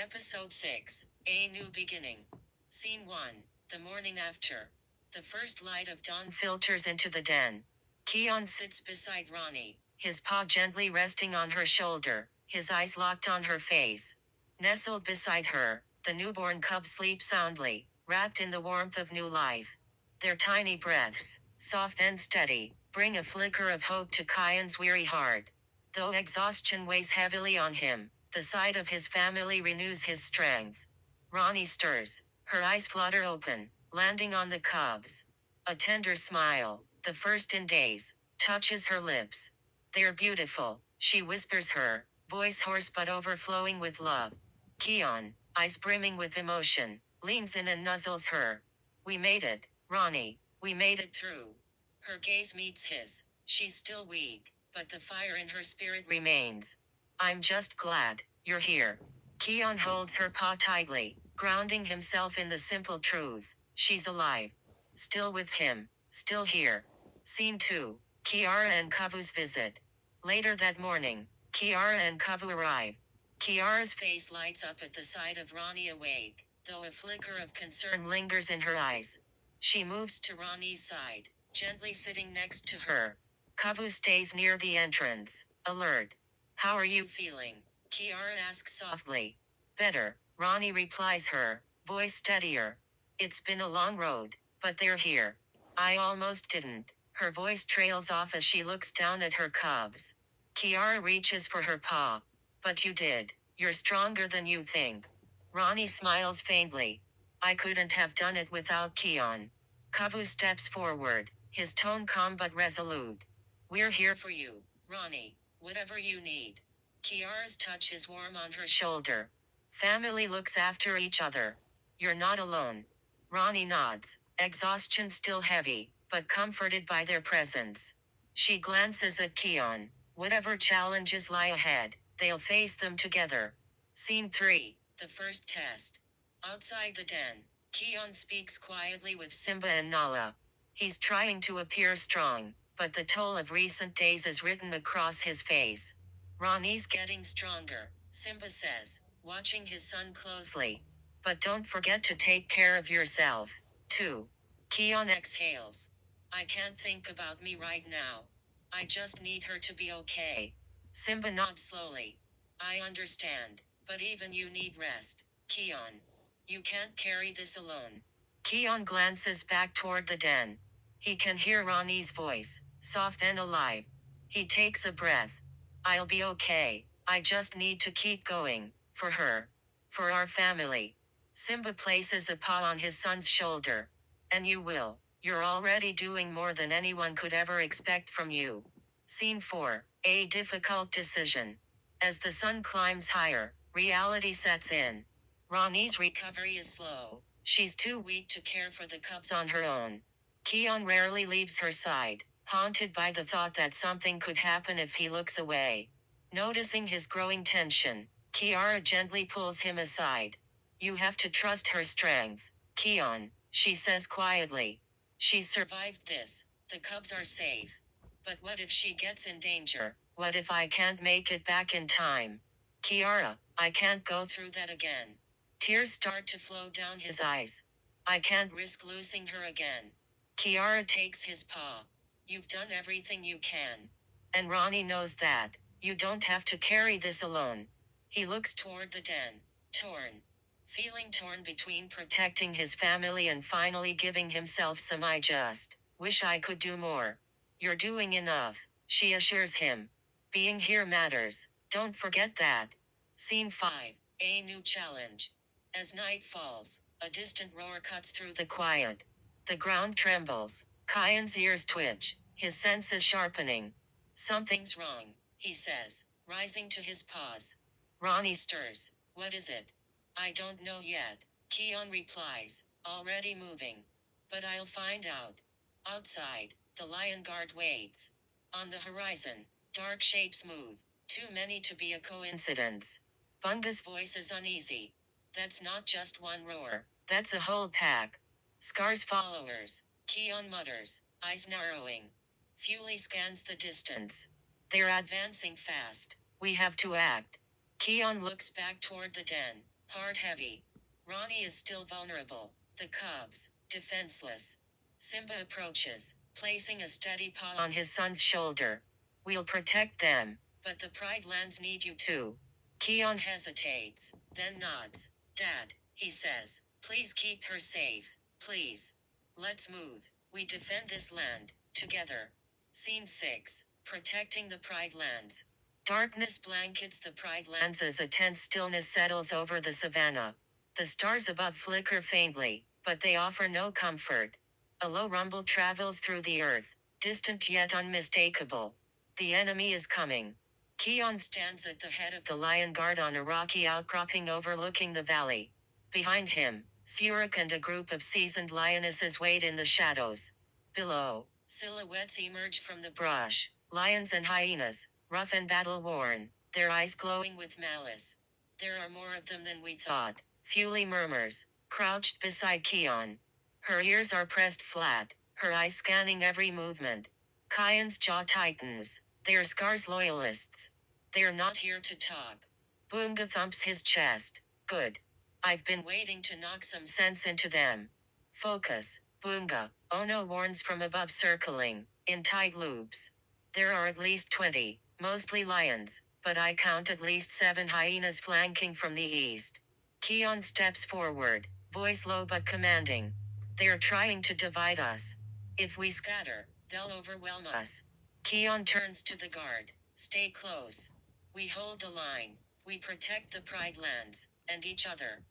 Episode 6, A New Beginning. Scene 1, the morning after. The first light of dawn filters into the den. Keon sits beside Ronnie, his paw gently resting on her shoulder, his eyes locked on her face. Nestled beside her, the newborn cub sleeps soundly, wrapped in the warmth of new life. Their tiny breaths, soft and steady, bring a flicker of hope to Kyan's weary heart. Though exhaustion weighs heavily on him, the sight of his family renews his strength. Ronnie stirs. Her eyes flutter open, landing on the cubs. A tender smile, the first in days, touches her lips. They're beautiful, she whispers her, voice hoarse but overflowing with love. Keon, eyes brimming with emotion, leans in and nuzzles her. We made it, Ronnie, we made it through. Her gaze meets his. She's still weak, but the fire in her spirit remains. I'm just glad you're here. Keon holds her paw tightly, grounding himself in the simple truth. She's alive. Still with him. Still here. Scene 2. Kiara and Kavu's visit. Later that morning, Kiara and Kavu arrive. Kiara's face lights up at the sight of Ronnie awake, though a flicker of concern lingers in her eyes. She moves to Ronnie's side, gently sitting next to her. Kavu stays near the entrance, alert. How are you feeling? Kiara asks softly. Better, Ronnie replies her, voice steadier. It's been a long road, but they're here. I almost didn't. Her voice trails off as she looks down at her cubs. Kiara reaches for her paw. But you did. You're stronger than you think. Ronnie smiles faintly. I couldn't have done it without Keon. Kavu steps forward, his tone calm but resolute. We're here for you, Ronnie. Whatever you need. Kiara's touch is warm on her shoulder. Family looks after each other. You're not alone. Ronnie nods, exhaustion still heavy, but comforted by their presence. She glances at Keon. Whatever challenges lie ahead, they'll face them together. Scene 3, the first test. Outside the den, Keon speaks quietly with Simba and Nala. He's trying to appear strong, but the toll of recent days is written across his face. Ronnie's getting stronger, Simba says, watching his son closely. But don't forget to take care of yourself, too. Keon exhales. I can't think about me right now. I just need her to be okay. Simba nods slowly. I understand, but even you need rest, Keon. You can't carry this alone. Keon glances back toward the den. He can hear Ronnie's voice, soft and alive. He takes a breath. I'll be okay. I just need to keep going. For her. For our family. Simba places a paw on his son's shoulder. And you will. You're already doing more than anyone could ever expect from you. Scene 4. A difficult decision. As the sun climbs higher, reality sets in. Ronnie's recovery is slow. She's too weak to care for the cubs on her own. Keon rarely leaves her side, haunted by the thought that something could happen if he looks away. Noticing his growing tension, Kiara gently pulls him aside. You have to trust her strength, Keon, she says quietly. She's survived this. The cubs are safe. But what if she gets in danger? What if I can't make it back in time? Kiara, I can't go through that again. Tears start to flow down his eyes. I can't risk losing her again. Kiara takes his paw. You've done everything you can. And Ronnie knows that. You don't have to carry this alone. He looks toward the den. Torn. Feeling torn between protecting his family and finally giving himself some I just wish I could do more. You're doing enough, she assures him. Being here matters. Don't forget that. Scene 5. A new challenge. As night falls, a distant roar cuts through the quiet. The ground trembles. Kyan's ears twitch, his senses sharpening. Something's wrong, he says, rising to his paws. Ronnie stirs. What is it? I don't know yet, Keon replies, already moving. But I'll find out. Outside, the lion guard waits. On the horizon, dark shapes move, too many to be a coincidence. Bunga's voice is uneasy. That's not just one roar, that's a whole pack. Scar's followers, Keon mutters, eyes narrowing. Fully scans the distance. They're advancing fast. We have to act. Keon looks back toward the den. Hard heavy. Ronnie is still vulnerable. The cubs, defenseless. Simba approaches, placing a steady paw on his son's shoulder. We'll protect them, but the Pride Lands need you too. Keon hesitates, then nods. Dad, he says, please keep her safe, please. Let's move. We defend this land, together. Scene 6. Protecting the Pride Lands. Darkness blankets the Pride Lands as a tense stillness settles over the savannah. The stars above flicker faintly, but they offer no comfort. A low rumble travels through the earth, distant yet unmistakable. The enemy is coming. Keon stands at the head of the Lion Guard on a rocky outcropping overlooking the valley. Behind him, Surik and a group of seasoned lionesses wait in the shadows. Below, silhouettes emerge from the brush, lions and hyenas, rough and battle-worn, their eyes glowing with malice. There are more of them than we thought, Fully murmurs, crouched beside Keon. Her ears are pressed flat, her eyes scanning every movement. Kyan's jaw tightens. They're Scar's loyalists. They're not here to talk. Boonga thumps his chest. Good. I've been waiting to knock some sense into them. Focus, Boonga. Ono warns from above, circling, in tight loops. There are at least 20, mostly lions, but I count at least 7 hyenas flanking from the east. Keon steps forward, voice low but commanding. They're trying to divide us. If we scatter, they'll overwhelm us. Keon turns to the guard. Stay close. We hold the line. We protect the Pride Lands, and each other.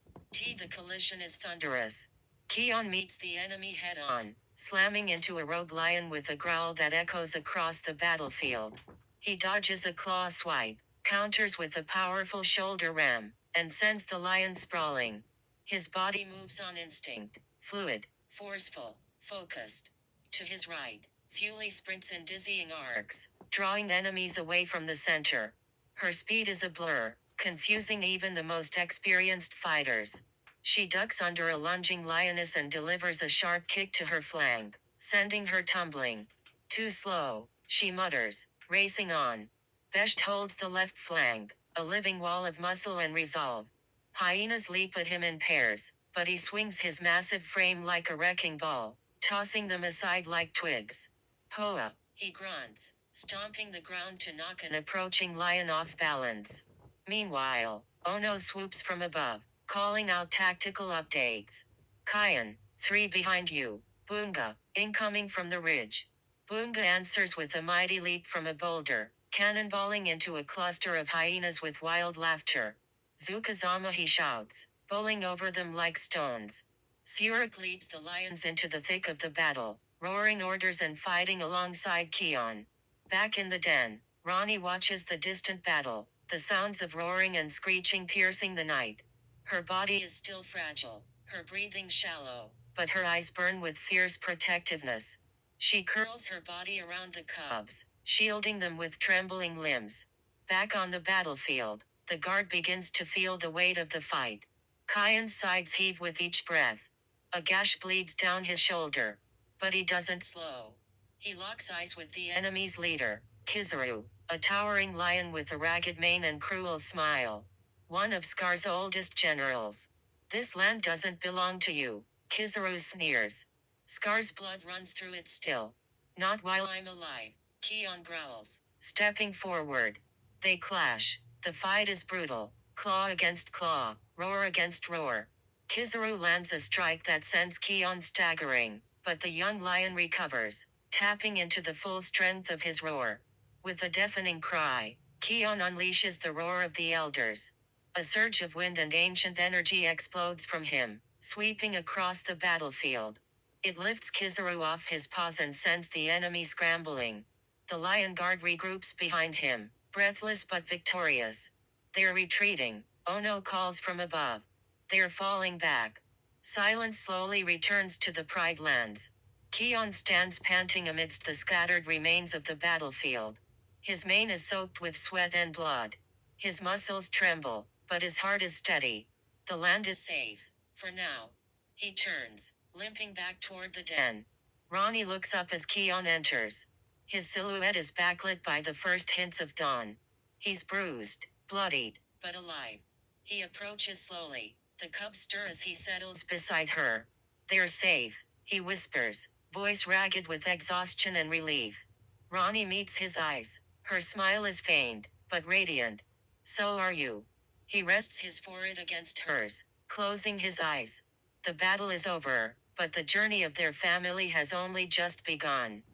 The collision is thunderous. Keon meets the enemy head on, slamming into a rogue lion with a growl that echoes across the battlefield. He dodges a claw swipe, counters with a powerful shoulder ram, and sends the lion sprawling. His body moves on instinct, fluid, forceful, focused. To his right, Fully sprints in dizzying arcs, drawing enemies away from the center. Her speed is a blur, confusing even the most experienced fighters. She ducks under a lunging lioness and delivers a sharp kick to her flank, sending her tumbling. Too slow, she mutters, racing on. Besht holds the left flank, a living wall of muscle and resolve. Hyenas leap at him in pairs, but he swings his massive frame like a wrecking ball, tossing them aside like twigs. Poa, he grunts, stomping the ground to knock an approaching lion off balance. Meanwhile, Ono swoops from above, calling out tactical updates. Kyan, 3 behind you. Boonga, incoming from the ridge. Boonga answers with a mighty leap from a boulder, cannonballing into a cluster of hyenas with wild laughter. Zukazama, he shouts, bowling over them like stones. Surik leads the lions into the thick of the battle, roaring orders and fighting alongside Keon. Back in the den, Ronnie watches the distant battle, the sounds of roaring and screeching piercing the night. Her body is still fragile, her breathing shallow, but her eyes burn with fierce protectiveness. She curls her body around the cubs, shielding them with trembling limbs. Back on the battlefield, the guard begins to feel the weight of the fight. Kyan's sides heave with each breath. A gash bleeds down his shoulder. But he doesn't slow. He locks eyes with the enemy's leader, Kizaru, a towering lion with a ragged mane and cruel smile. One of Scar's oldest generals. This land doesn't belong to you, Kizaru sneers. Scar's blood runs through it still. Not while I'm alive, Keon growls, stepping forward. They clash. The fight is brutal. Claw against claw, roar against roar. Kizaru lands a strike that sends Keon staggering, but the young lion recovers, tapping into the full strength of his roar. With a deafening cry, Keon unleashes the roar of the elders. A surge of wind and ancient energy explodes from him, sweeping across the battlefield. It lifts Kizaru off his paws and sends the enemy scrambling. The lion guard regroups behind him, breathless but victorious. They're retreating, Ono calls from above. They're falling back. Silence slowly returns to the Pride Lands. Keon stands panting amidst the scattered remains of the battlefield. His mane is soaked with sweat and blood. His muscles tremble, but his heart is steady. The land is safe, for now. He turns, limping back toward the den. Ronnie looks up as Keon enters. His silhouette is backlit by the first hints of dawn. He's bruised, bloodied, but alive. He approaches slowly. The cubs stir as he settles beside her. They're safe, he whispers, voice ragged with exhaustion and relief. Ronnie meets his eyes. Her smile is faint, but radiant. So are you. He rests his forehead against hers, closing his eyes. The battle is over, but the journey of their family has only just begun.